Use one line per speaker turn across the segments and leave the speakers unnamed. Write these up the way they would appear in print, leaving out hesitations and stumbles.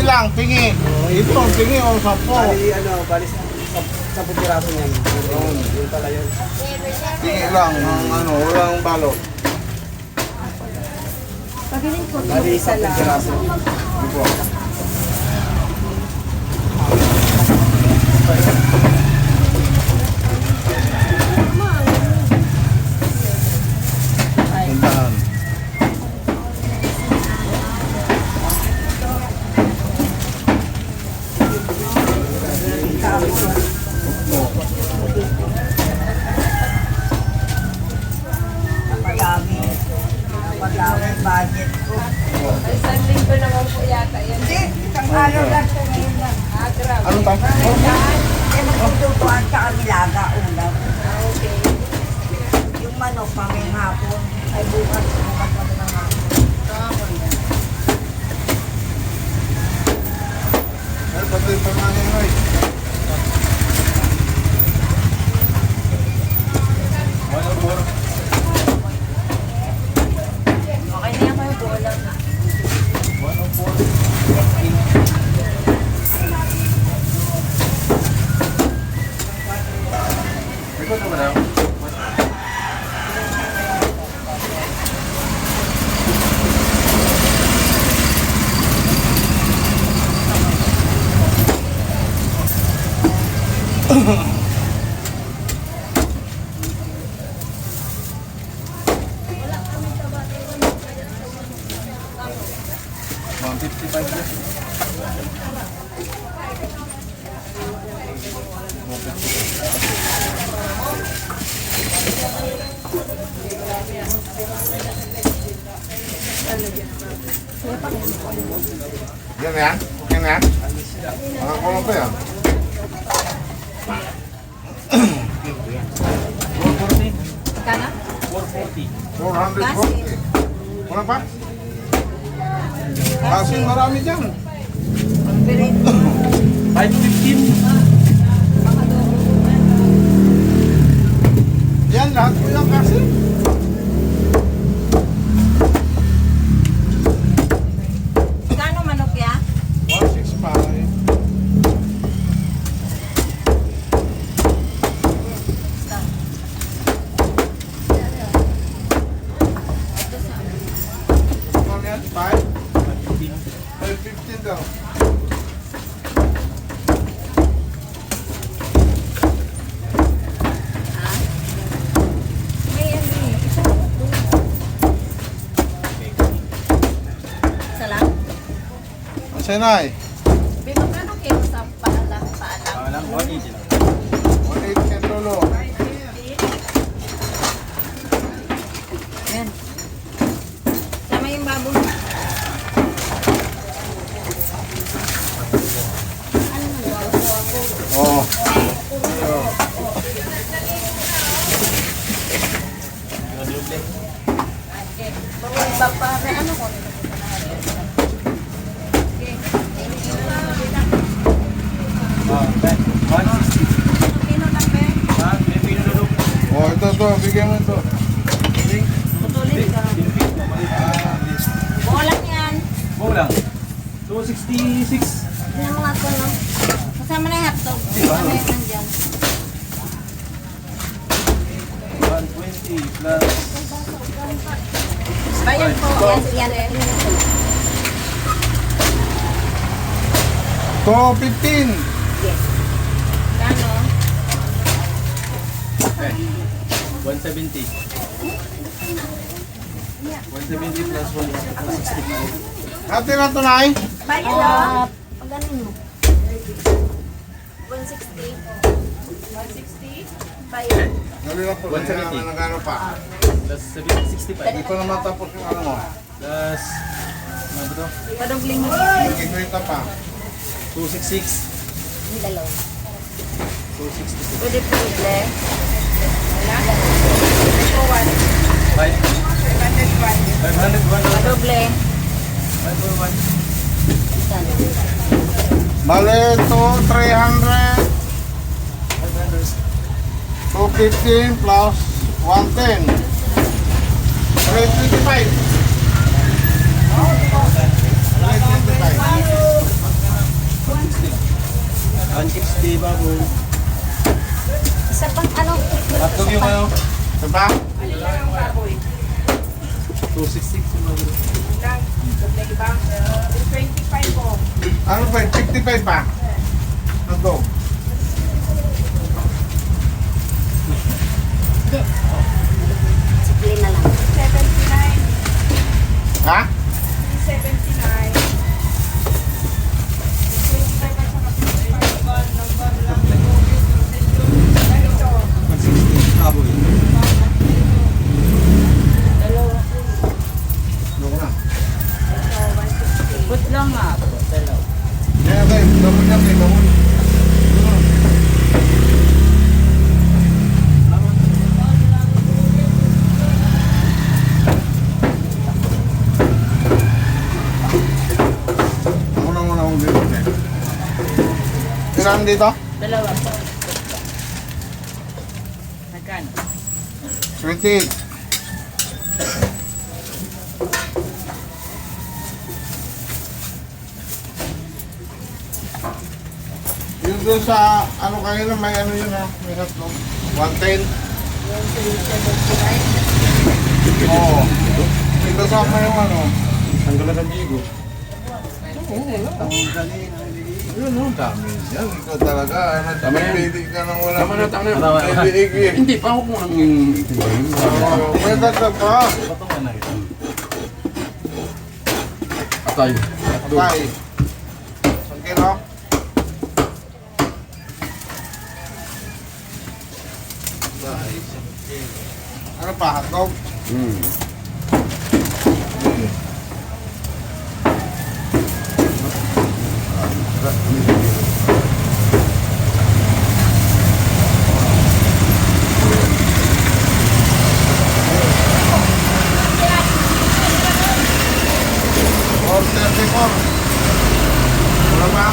lang, pingi. Ito, pingi o 10.
Bali, bali sa pupiraso niyan. Yun pala yun.
Pingi lang, walang balot.
Pabiling ko.
Bali sa pupiraso.
Ito. Tindahan.
Madami budget ko.
Isang linggo naman po yata yan.
Hindi, isang araw lang sa ngayon lang.
Grabe.
Anong tayo?
Eh, magtututuan sa kamilaga ulam.
Okay.
Yung manok, mamayang hapon. Ay, bukas na ng hapon.
Ay, pati pa mga ngay.
Okay na yan kayo po lang.
Ikaw na ba na? Yan na yan? Yan na yan? Mga kulong pa yan?
Kana?
440. Wala pa? Kasi marami dyan.
515.
Yan, lahat ko yan kasi.
Kano manok ya?
165. Ano yan? 515 daw.
May ano eh. Isa lang?
Ang senay.
Bino kano kayo sa paalam?
Alam, 180 lang.
180 yan lolo.
Yan. Sama yung baboy.
Oo.
Okay. Bawa pa may ano ko. Okay.
Ah, 160.
Pino lang ba?
May pinulog.
Oh, ito, bigyan mo ito.
Putulin ka. Buo lang yan.
Buo lang. 266.
Yan mga ko no. Kasama na yung hotdog. Ano yung nandyan?
120 plus.
Bayan po. Yan.
215.
Yes. Kano?
170. 170 plus 160.
Ate na ito, Nay.
Bayan. Paganin mo. 160. 160? Bayan.
Nalila po.
170.
Nagano pa.
Plus 65.
Hindi pa naman tapos yung ano mo.
Plus, ano ba ito?
Padugling mo.
Nagkikwita pa.
266.
Yung dalawa.
266.
Pwede po uble. Wala?
5. 501.
Padoble.
501.
Bale, ito, 300. 215 plus 110. 325. 325.
160 baboy.
Isa pang ano?
Hotdog yung ano?
Diba?
266 yung baboy.
Ano ba? 55 pa? Ano?
Hindi. Sikli na lang.
Ha?
Baboy.
Ano ko na?
Put lang nga po. Dalaw.
Kaya guys, gamon yan, may gamon. Ako na muna akong bibig eh. Kailangan dito?
Dalawa po. Magkano?
28. Yung doon sa, ano kanina, may ano yun ha, may hotdog. 110. Oo. May kasama yung ano.
Tanggalan ng bigo.
Oo, wala.
Tanggalin.
Yun o, dami yan. Ikaw talaga, ano,
Tama yan.
pili ka ng wala.
Tama na, tama na.
May liig eh.
Hindi pa ako kung yung itibayin.
Oo, may dagdag pa.
Atay.
Patay. Isang kilo. Ano pa, hotdog? Or 34. Wala ba?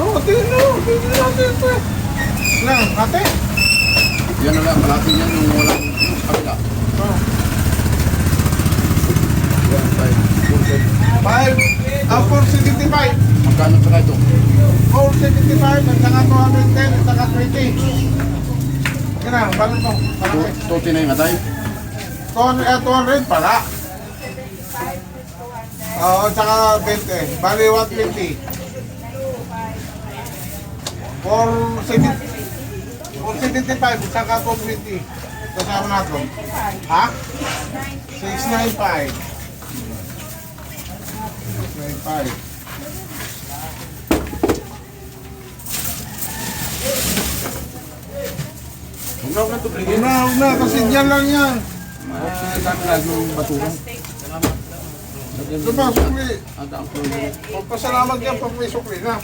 No, tingnan natin ito. Lang, ate.
Yan na lang, malaki yan yung walang kabila.
Oh.
Yan, tayo.
475.
Magkano sa ito?
475, at saka 210, at saka 20. Yan na, balik mo. Malaki.
Tuti na yung atay.
200 pala. Oo, at saka 20. Bali 120. 475, at saka 220. Kasama natin. Ha? 695. 695.
Huwag na, huwag na ito,
Huwag na, kasi dyan lang yan.
Dami lang yung baturang.
Ito ba, sukli?
Ada ang
Magpasalamat yan pag may sukli na.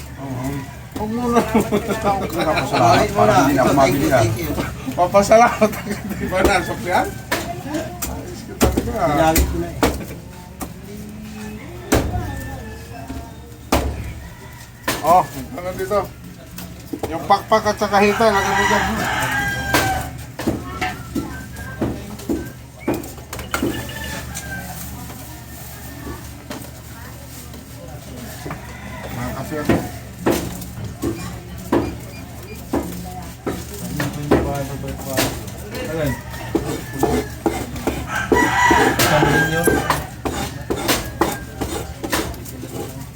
Huwag mo na.
Salamat para hindi na ako mabili ka.
Papasalamat ang hindi ba na suklihan? Ayos ka talaga.
Ginamit ko na eh.
Oh, ano dito? Yung pakpak at saka hita, lagay mo dyan. Mga kafe ako.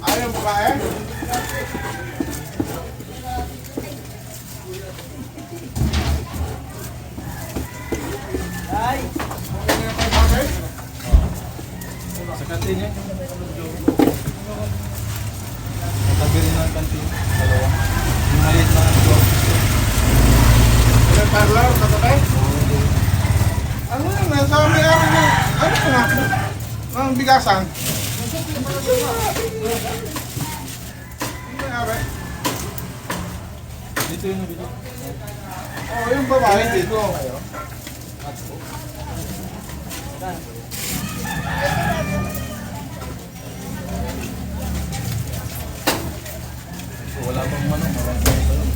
Ayaw mo ba eh?
Sa kantin yan. Katabi rin ang kantin. Dalawa. Yung maliit na ito.
Ilan parlaw, katabi? Ano yun? Nasa may-ari ng... Ano yun nga? Ng bigasan? May-ari?
Dito yung nabili.
Oo, yung babae dito.
Wala pang manong. Marami pa yun.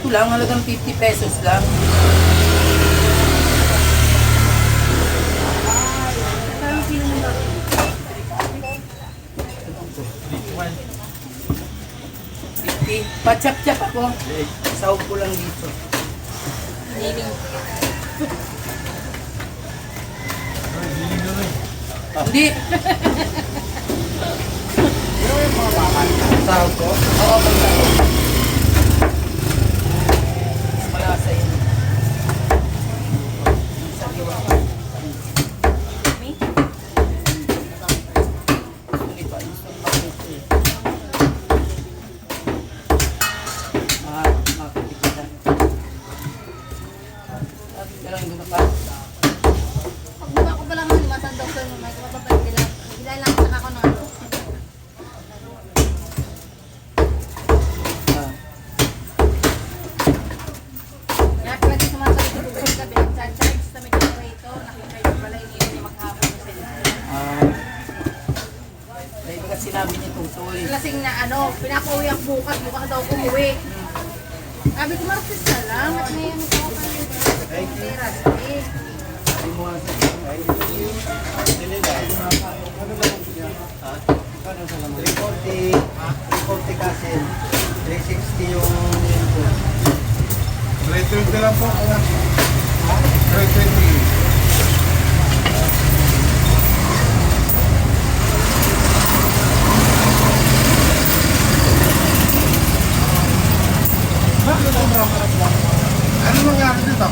Ito lang, halagang 50 pesos lang. Pachap-chap ako. Sahog ko lang dito. Hindi.
Sahod ko?
Oo, pagkakot. Malasa yun. Sa liwa. Sulit pa. Gusto pa ito eh. Makakitikitan. At lang doon pa.
Pag ako pa lang naman sa doktor mo, may kapapag lang. Ilan lang saka ako ng ano. Kaya pala din sumasalit ko sa gabi, nag-charge sa may generator, nakikita pala hindi niya maghapon sa sila.
Dahil bagat sinabi ni Tutoy.
Lasing na ano, pinapauwi ang bukas daw umuwi. Sabi ko, Marcos na lang, at may ano ko pa rin. Teras eh.
Kasi 360 yung input.
320 lang po. 320. Ano nangyari dito?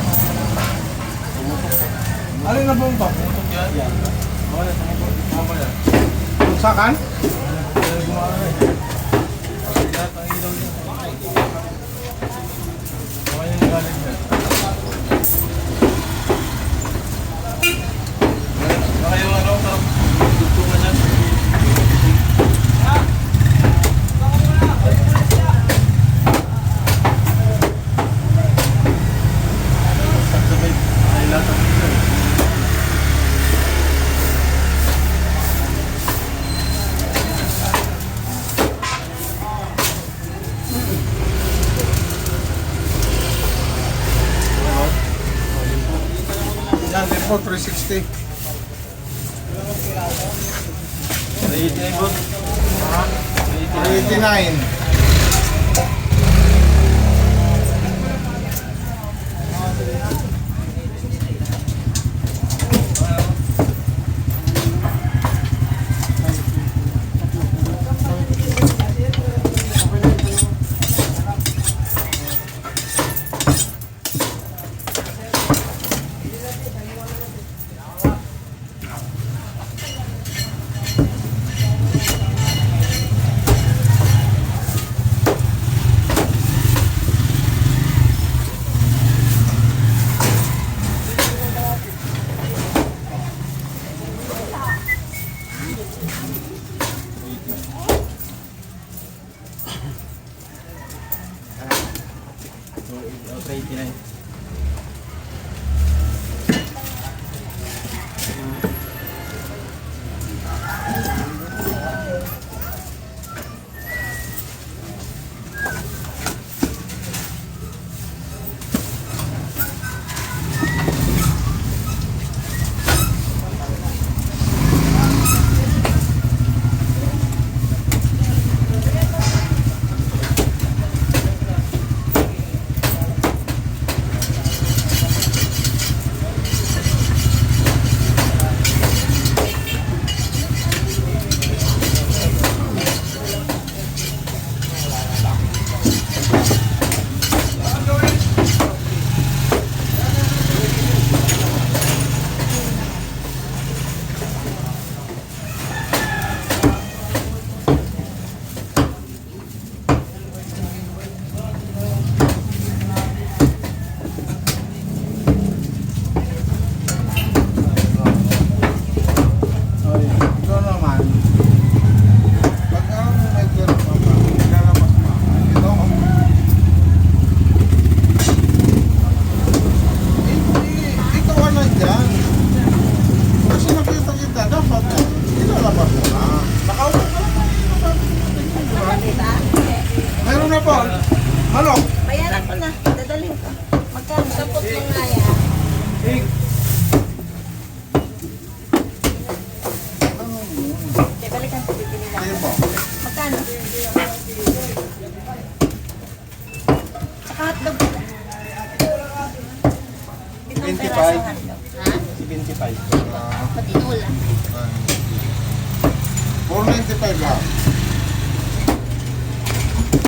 Ano na bumpa? Buksakan? Yan din po, 360. 389.
pirasong hotdog.
Ha?
75.
Patinula.
495 lang.